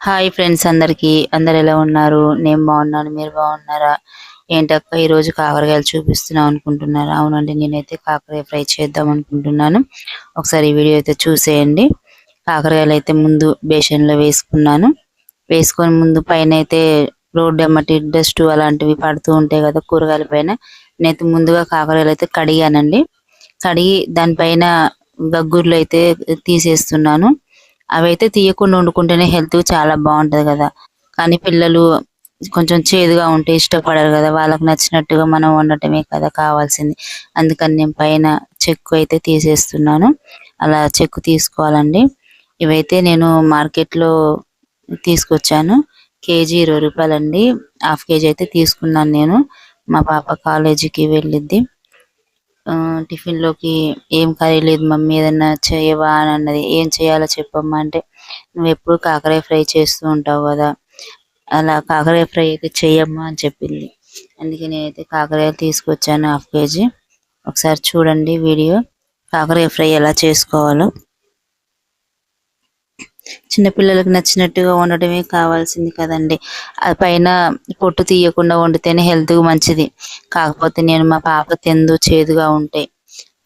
Hi friends అందరు ఎలా ఉన్నారు? నేను బాగున్నాను. మీరు బాగున్నారా? ఏంటక్క ఈ రోజు కాకరకాయలు చూపిస్తున్నాం అనుకుంటున్నారా? అవునండి, నేనైతే కాకరకాయ ఫ్రై చేద్దాం అనుకుంటున్నాను. ఒకసారి ఈ వీడియో అయితే చూసేయండి. కాకరకాయలు అయితే ముందు బేషన్ లో వేసుకున్నాను. వేసుకొని ముందు పైన అయితే రోడ్డు ఎమ్మటి డస్ట్ అలాంటివి పడుతూ ఉంటాయి కదా కూరగాయల పైన. నేనైతే ముందుగా కాకరకాయలు అయితే కడిగానండి. కడిగి దానిపైన గగ్గుర్లు అయితే తీసేస్తున్నాను. అవైతే తీయకుండా వండుకుంటేనే హెల్త్ చాలా బాగుంటది కదా. కానీ పిల్లలు కొంచెం చేదుగా ఉంటే ఇష్టపడరు కదా, వాళ్ళకి నచ్చినట్టుగా మనం వండటమే కదా కావాల్సింది. అందుకని నేను పైన చెక్కు అయితే తీసేస్తున్నాను. అలా చెక్కు తీసుకోవాలండి. ఇవైతే నేను మార్కెట్ లో తీసుకొచ్చాను. కేజీ 20 రూపాయలండి. హాఫ్ కేజీ అయితే తీసుకున్నాను నేను. మా పాప కాలేజీకి వెళ్ళిద్ది. టిఫిన్ లోకి ఏం కర్రీ లేదు మమ్మీ, ఏదన్నా చేయవా అని అన్నది. ఏం చేయాలో చెప్పమ్మా అంటే, నువ్వు ఎప్పుడు కాకరకాయ ఫ్రై చేస్తూ ఉంటావు కదా, అలా కాకరకాయ ఫ్రై అయితే చెయ్యమ్మా అని చెప్పింది. అందుకే నేనైతే కాకరకాయలు తీసుకొచ్చాను హాఫ్ కేజీ. ఒకసారి చూడండి వీడియో, కాకరకాయ ఫ్రై ఎలా చేసుకోవాలో. చిన్నపిల్లలకు నచ్చినట్టుగా వండటమే కావాల్సింది కదండి. ఆ పైన పొట్టు తీయకుండా వండితేనే హెల్త్ మంచిది. కాకపోతే నేను మా పాప తిందు చేదుగా ఉంటాయి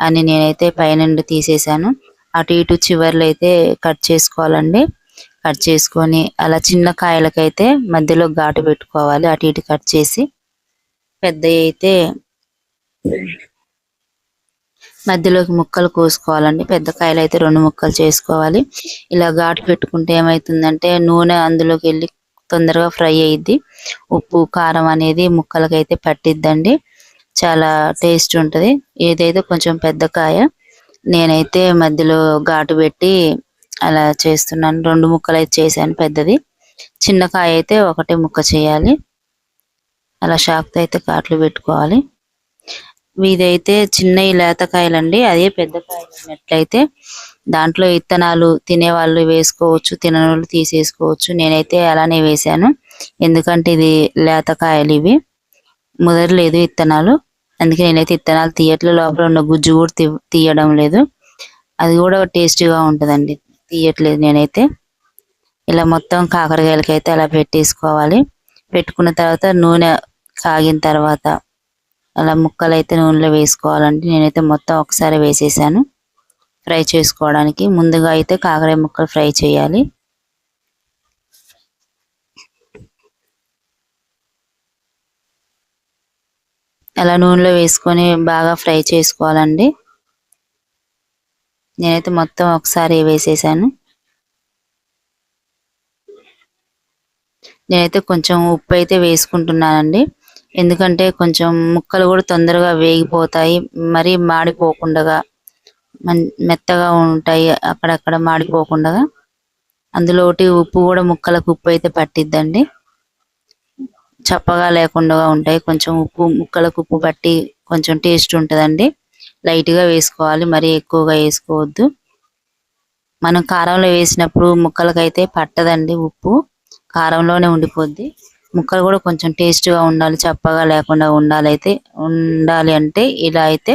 అని నేనైతే పైనుండి తీసేసాను. అటు ఇటు చివర్లు అయితే కట్ చేసుకోవాలండి. కట్ చేసుకొని అలా చిన్న కాయలకైతే మధ్యలో ఘాటు పెట్టుకోవాలి. అటు ఇటు కట్ చేసి, పెద్దవి అయితే మధ్యలోకి ముక్కలు కోసుకోవాలండి. పెద్ద కాయలు అయితే 2 ముక్కలు చేసుకోవాలి. ఇలా ఘాటు పెట్టుకుంటే ఏమైతుందంటే నూనె అందులోకి వెళ్ళి తొందరగా ఫ్రై అయ్యిద్ది. ఉప్పు కారం అనేది ముక్కలకైతే పట్టిద్దండి. చాలా టేస్ట్ ఉంటది. ఏదైతే కొంచెం పెద్ద కాయ, నేనైతే మధ్యలో ఘాటు పెట్టి అలా చేస్తున్నాను. 2 ముక్కలు అయితే చేశాను పెద్దది. చిన్న కాయ అయితే ఒకటే ముక్క చేయాలి. అలా షాప్తో అయితే ఘాట్లు పెట్టుకోవాలి. ఇదైతే చిన్న లేతకాయలండి. అదే పెద్ద కాయలు అయినట్లయితే దాంట్లో విత్తనాలు తినేవాళ్ళు వేసుకోవచ్చు, తిననోళ్ళు తీసేసుకోవచ్చు. నేనైతే అలానే వేసాను. ఎందుకంటే ఇది లేతకాయలు, ఇవి ముదరలేదు విత్తనాలు. అందుకే నేనైతే విత్తనాలు తీయట్లేదు. లోపల ఉన్న గుజ్జు కూడా తీయడం లేదు. అది కూడా టేస్టీగా ఉంటదండి. తీయట్లేదు నేనైతే. ఇలా మొత్తం కాకరకాయలకైతే అలా పెట్టేసుకోవాలి. పెట్టుకున్న తర్వాత నూనె కాగిన తర్వాత అలా ముక్కలు అయితే నూనెలో వేసుకోవాలండి. నేనైతే మొత్తం ఒకసారి వేసేసాను ఫ్రై చేసుకోవడానికి. ముందుగా అయితే కాకరకాయ ముక్కలు ఫ్రై చేయాలి. అలా నూనెలో వేసుకొని బాగా ఫ్రై చేసుకోవాలండి. నేనైతే మొత్తం ఒకసారి వేసేసాను. నేనైతే కొంచెం ఉప్పు అయితే వేసుకుంటున్నానండి. ఎందుకంటే కొంచెం ముక్కలు కూడా తొందరగా వేగిపోతాయి, మరీ మాడిపోకుండా మెత్తగా ఉంటాయి, అక్కడక్కడ మాడిపోకుండా. అందులో ఉప్పు కూడా ముక్కలకు ఉప్పు అయితే పట్టిద్దండి. చప్పగా లేకుండా ఉంటాయి. కొంచెం ఉప్పు ముక్కలకు ఉప్పు పట్టి కొంచెం టేస్ట్ ఉంటుందండి. లైట్గా వేసుకోవాలి, మరీ ఎక్కువగా వేసుకోవద్దు. మనం కారంలో వేసినప్పుడు ముక్కలకైతే పట్టదండి ఉప్పు, కారంలోనే ఉండిపోద్ది. ముక్కలు కూడా కొంచెం టేస్ట్గా ఉండాలి, చప్పగా లేకుండా ఉండాలి అంటే ఇలా అయితే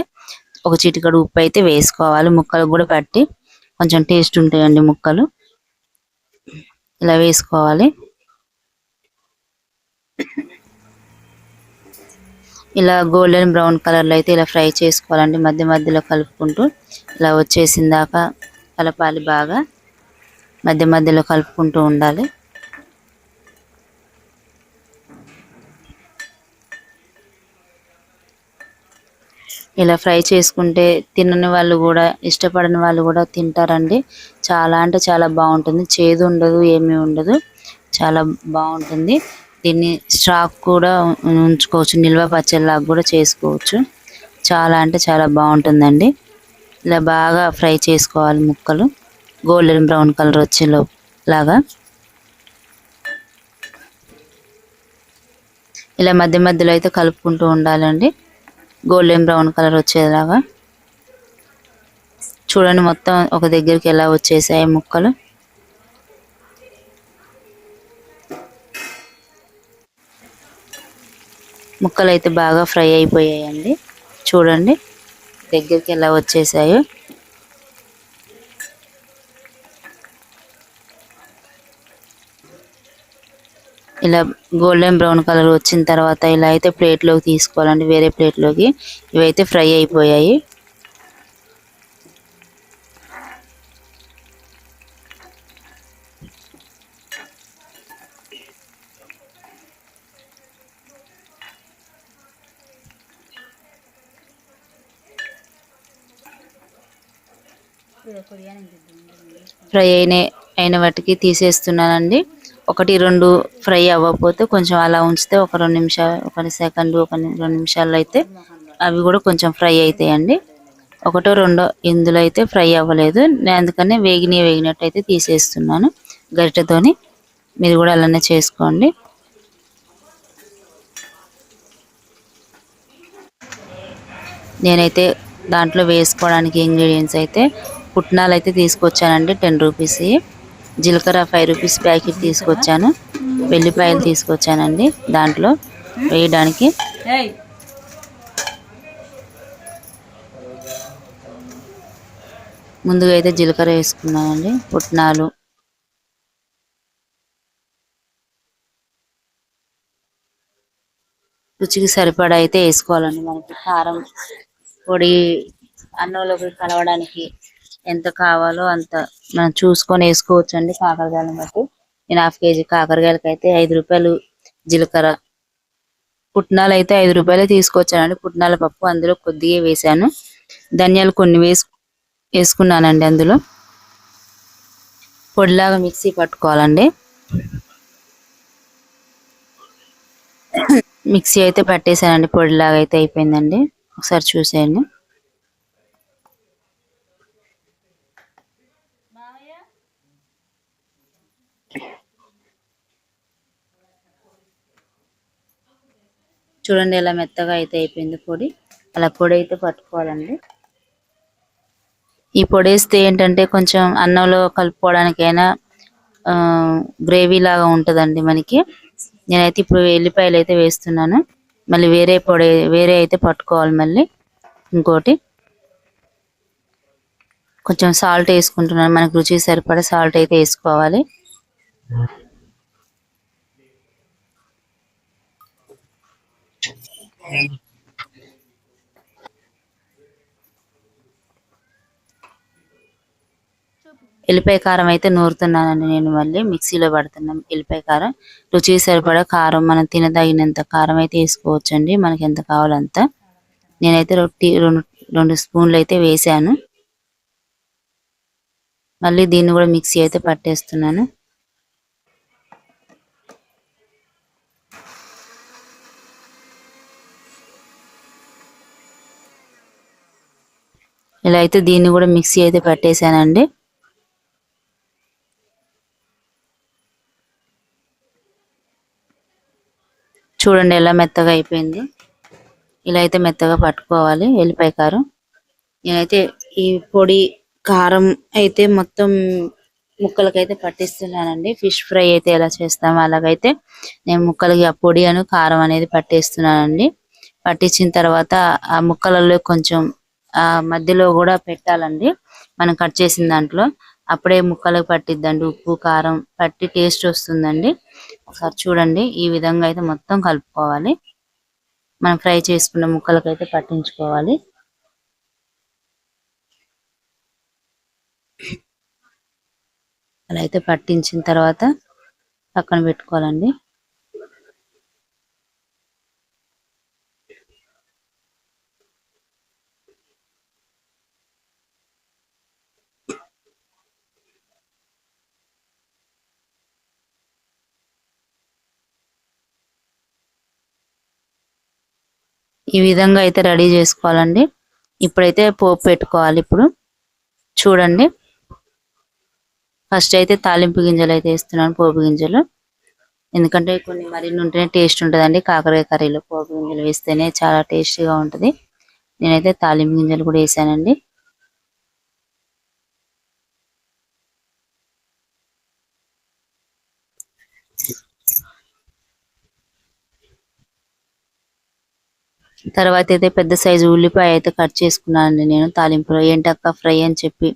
ఒక చిటికెడు ఉప్పు అయితే వేసుకోవాలి. ముక్కలకు కూడా పట్టి కొంచెం టేస్ట్ ఉంటాయండి ముక్కలు. ఇలా వేసుకోవాలి. ఇలా గోల్డెన్ బ్రౌన్ కలర్లో అయితే ఇలా ఫ్రై చేసుకోవాలండి. మధ్య మధ్యలో కలుపుకుంటూ ఇలా వచ్చేసిందాక కలపాలి. బాగా మధ్య మధ్యలో కలుపుకుంటూ ఉండాలి. ఇలా ఫ్రై చేసుకుంటే తినని వాళ్ళు కూడా, ఇష్టపడని వాళ్ళు కూడా తింటారండి. చాలా అంటే చాలా బాగుంటుంది. చేదు ఉండదు, ఏమీ ఉండదు, చాలా బాగుంటుంది. దీన్ని స్టాక్ కూడా ఉంచుకోవచ్చు, నిల్వ పచ్చడిలాగా కూడా చేసుకోవచ్చు. చాలా అంటే చాలా బాగుంటుందండి. ఇలా బాగా ఫ్రై చేసుకోవాలి ముక్కలు, గోల్డెన్ బ్రౌన్ కలర్ వచ్చేలాగా. ఇలా మధ్య మధ్యలో అయితే కలుపుకుంటూ ఉండాలండి, గోల్డెన్ బ్రౌన్ కలర్ వచ్చేలాగా. చూడండి మొత్తం ఒక దగ్గరికి ఎలా వచ్చేసాయి ముక్కలు. ముక్కలు అయితే బాగా ఫ్రై అయిపోయాయండి. చూడండి దగ్గరికి ఎలా వచ్చేసాయో. ఇలా గోల్డెన్ బ్రౌన్ కలర్ వచ్చిన తర్వాత ఇలా అయితే ప్లేట్లోకి తీసుకోవాలండి, వేరే ప్లేట్లోకి. ఇవైతే ఫ్రై అయిపోయాయి. ఫ్రై అయిన వాటికి తీసేస్తున్నానండి. ఒకటి రెండు ఫ్రై అవ్వకపోతే కొంచెం అలా ఉంచితే ఒక 2 నిమిషాలు, ఒక సెకండ్, ఒక 2 నిమిషాల్లో అయితే అవి కూడా కొంచెం ఫ్రై అవుతాయండి. ఒకటో రెండో ఇందులో అయితే ఫ్రై అవ్వలేదు, నేను అందుకనే వేగినట్టు అయితే తీసేస్తున్నాను గరిటెతోని. మీరు కూడా అలానే చేసుకోండి. నేనైతే దాంట్లో వేసుకోవడానికి ఇంగ్రీడియంట్స్ అయితే పుట్నాలు అయితే తీసుకొచ్చానండి 10 రూపీస్, జీలకర్ర 5 రూపీస్ ప్యాకెట్ తీసుకొచ్చాను, వెల్లిపాయలు తీసుకొచ్చానండి దాంట్లో వేయడానికి. ముందుగా అయితే జీలకర్ర వేసుకున్నానండి, పుట్నాలు, రుచికి సరిపడా అయితే వేసుకోవాలండి. మనకి కారం పొడి అన్నంలోకి కలవడానికి ఎంత కావాలో అంత మనం చూసుకొని వేసుకోవచ్చు అండి, కాకరకాయలను బట్టి. నేను 1/2 కేజీ కాకరకాయలకి అయితే 5 రూపాయలు జీలకర్ర, పుట్నాలు అయితే 5 రూపాయలు తీసుకొచ్చానండి. పుట్నాల పప్పు అందులో కొద్దిగా వేసాను, ధనియాలు కొన్ని వేసుకున్నానండి. అందులో పొడిలాగా మిక్సీ పట్టుకోవాలండి. మిక్సీ అయితే పట్టేసానండి, పొడిలాగా అయితే అయిపోయిందండి. ఒకసారి చూసేయండి. చూడండి ఎలా మెత్తగా అయితే అయిపోయింది పొడి. అలా పొడి అయితే పట్టుకోవాలండి. ఈ పొడి వేస్తే ఏంటంటే కొంచెం అన్నంలో కలుపుకోవడానికైనా గ్రేవీ లాగా ఉంటుందండి మనకి. నేనైతే ఇప్పుడు ఎల్లిపాయలు అయితే వేస్తున్నాను, మళ్ళీ వేరే అయితే పట్టుకోవాలి. మళ్ళీ ఇంకోటి కొంచెం సాల్ట్ వేసుకుంటున్నాను, మనకు రుచి సరిపడా సాల్ట్ అయితే వేసుకోవాలి. ఎల్లిపాయ కారం అయితే నూరుతున్నానండి నేను, మళ్ళీ మిక్సీలో పడుతున్నాం ఎల్లిపాయ కారం. రుచికి సరిపడా కారం మనం తినదగినంత కారం అయితే వేసుకోవచ్చండి, మనకి ఎంత కావాలంత. నేనైతే రెండు స్పూన్లు అయితే వేసాను. మళ్ళీ దీన్ని కూడా మిక్సీ అయితే పట్టేస్తున్నాను. ఇలా అయితే దీన్ని కూడా మిక్సీ అయితే పట్టేశానండి. చూడండి ఎలా మెత్తగా అయిపోయింది. ఇలా అయితే మెత్తగా పట్టుకోవాలి ఎల్లిపాయ కారం. నేనైతే ఈ పొడి కారం అయితే మొత్తం ముక్కలకైతే పట్టిస్తున్నానండి. ఫిష్ ఫ్రై అయితే ఎలా చేస్తామో అలాగైతే నేను ముక్కలకి ఆ పొడి కారం అనేది పట్టేస్తున్నానండి. పట్టించిన తర్వాత ఆ ముక్కలలో కొంచెం ఆ మధ్యలో కూడా పెట్టాలండి, మనం కట్ చేసిన దాంట్లో. అప్పుడే ముక్కలకు పట్టిద్దండి, ఉప్పు కారం పట్టి టేస్ట్ వస్తుందండి. ఒకసారి చూడండి, ఈ విధంగా అయితే మొత్తం కలుపుకోవాలి. మనం ఫ్రై చేసుకున్న ముక్కలకైతే పట్టించుకోవాలి. అలా అయితే పట్టించిన తర్వాత పక్కన పెట్టుకోవాలండి. ఈ విధంగా అయితే రెడీ చేసుకోవాలండి. ఇప్పుడైతే పోపు పెట్టుకోవాలి. ఇప్పుడు చూడండి, ఫస్ట్ అయితే తాలింపు గింజలు అయితే వేస్తున్నాను, పోపు గింజలు. ఎందుకంటే కొన్ని మరిన్ని ఉంటేనే టేస్ట్ ఉంటుందండి, కాకరకాయ కర్రీలో పోపు గింజలు వేస్తేనే చాలా టేస్టీగా ఉంటుంది. నేనైతే తాలింపు గింజలు కూడా వేసానండి. తర్వాత అయితే పెద్ద సైజు ఉల్లిపాయ అయితే కట్ చేసుకున్నానండి నేను తాలింపులో. ఏంటక్క ఫ్రై అని చెప్పి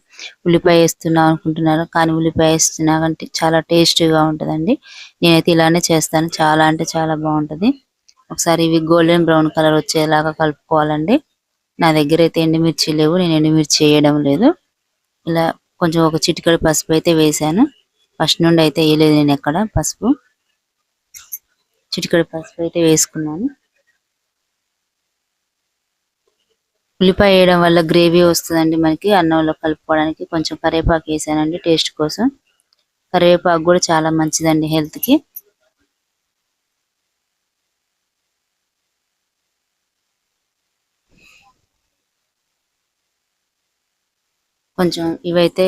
ఉల్లిపాయ వేస్తున్నావు అనుకుంటున్నారు, కానీ ఉల్లిపాయ వేస్తున్నా కంటే చాలా టేస్టీగా ఉంటుందండి. నేనైతే ఇలానే చేస్తాను, చాలా అంటే చాలా బాగుంటది. ఒకసారి ఇవి గోల్డెన్ బ్రౌన్ కలర్ వచ్చేలాగా కలుపుకోవాలండి. నా దగ్గర అయితే ఎండుమిర్చి లేవు, నేను ఎండుమిర్చి వేయడం లేదు. ఇలా కొంచెం ఒక చిటికెడు పసుపు అయితే వేసాను. ఫస్ట్ నుండి అయితే వేయలేదు నేను ఎక్కడ పసుపు. చిటికెడు పసుపు అయితే వేసుకున్నాను. ఉల్లిపాయ వేయడం వల్ల గ్రేవీ వస్తుందండి మనకి అన్నంలో కలుపుకోవడానికి. కొంచెం కరివేపాకు వేసానండి టేస్ట్ కోసం. కరివేపాకు కూడా చాలా మంచిదండి హెల్త్ కి. కొంచెం ఇవైతే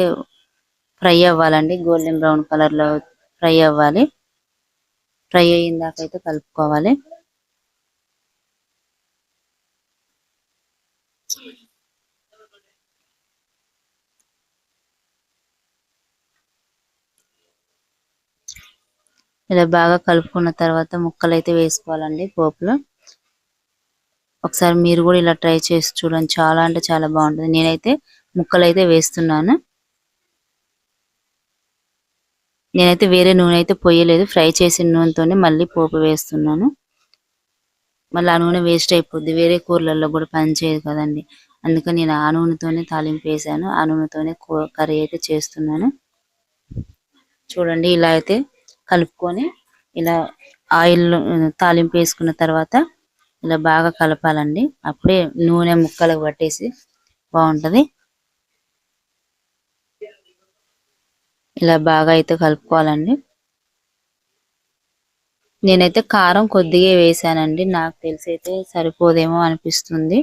ఫ్రై అవ్వాలండి, గోల్డెన్ బ్రౌన్ కలర్ లో ఫ్రై అవ్వాలి. ఫ్రై అయిన దాకా అయితే కలుపుకోవాలి. ఇలా బాగా కలుపుకున్న తర్వాత ముక్కలు అయితే వేసుకోవాలండి పోపులో. ఒకసారి మీరు కూడా ఇలా ట్రై చేసి చూడండి, చాలా అంటే చాలా బాగుంటుంది. నేనైతే ముక్కలు అయితే వేస్తున్నాను. నేనైతే వేరే నూనె అయితే పొయ్యలేదు, ఫ్రై చేసిన నూనెతోనే మళ్ళీ పోపు వేస్తున్నాను. మళ్ళీ ఆ నూనె వేస్ట్ అయిపోద్ది, వేరే కూరలలో కూడా పని చేయదు కదండి. అందుకని నేను ఆ నూనెతోనే తాలింపు వేసాను, ఆ నూనెతోనే కర్రీ అయితే చేస్తున్నాను. చూడండి ఇలా అయితే కలుపుకొని ఇలా ఆయిల్ తాలింపు వేసుకున్న తర్వాత ఇలా బాగా కలపాలండి. అప్పుడే నూనె ముక్కలకు పట్టేసి బాగుంటది. ఇలా బాగా అయితే కలుపుకోవాలండి. నేనైతే కారం కొద్దిగా వేసానండి, నాకు తెలిసి అయితే సరిపోదేమో అనిపిస్తుంది.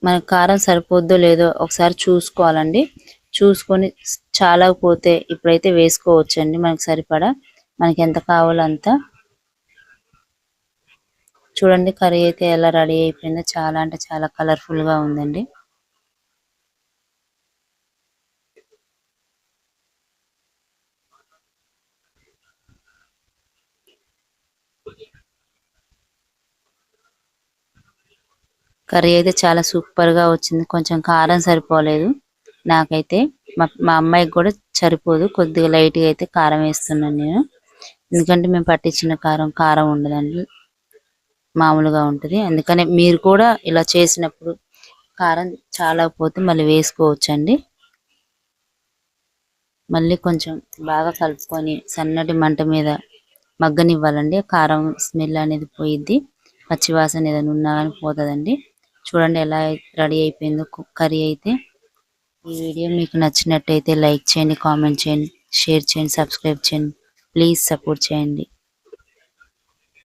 మనకు కారం సరిపోద్దో లేదో ఒకసారి చూసుకోవాలండి. చూసుకొని చాలా పోతే ఇప్పుడైతే వేసుకోవచ్చండి మనకు సరిపడా, మనకి ఎంత కావాలో అంత. చూడండి కర్రీ అయితే ఎలా రెడీ అయిపోయిందో, చాలా అంటే చాలా కలర్ఫుల్ గా ఉందండి. కర్రీ అయితే చాలా సూపర్ గా వచ్చింది. కొంచెం కారం సరిపోలేదు నాకైతే, మా అమ్మాయికి కూడా సరిపోదు, కొద్దిగా లైట్ గా అయితే కారం వేస్తున్నాను నేను. ఎందుకంటే మేము పట్టించిన కారం కారం ఉండదండి, మామూలుగా ఉంటది. అందుకనే మీరు కూడా ఇలా చేసినప్పుడు కారం చాలా పోతే మళ్ళీ వేసుకోవచ్చండి. మళ్ళీ కొంచెం బాగా కలుపుకొని సన్నటి మంట మీద మగ్గనివ్వాలండి. కారం స్మెల్ అనేది పోయిద్ది, పచ్చివాసన ఏదైనా ఉన్నా కానీ పోతుందండి. చూడండి ఎలా రెడీ అయిపోయిందో కర్రీ అయితే. ఈ వీడియో మీకు నచ్చినట్టయితే లైక్ చేయండి, కామెంట్ చేయండి, షేర్ చేయండి, సబ్స్క్రైబ్ చేయండి. ప్లీజ్ సపోర్ట్ చేయండి.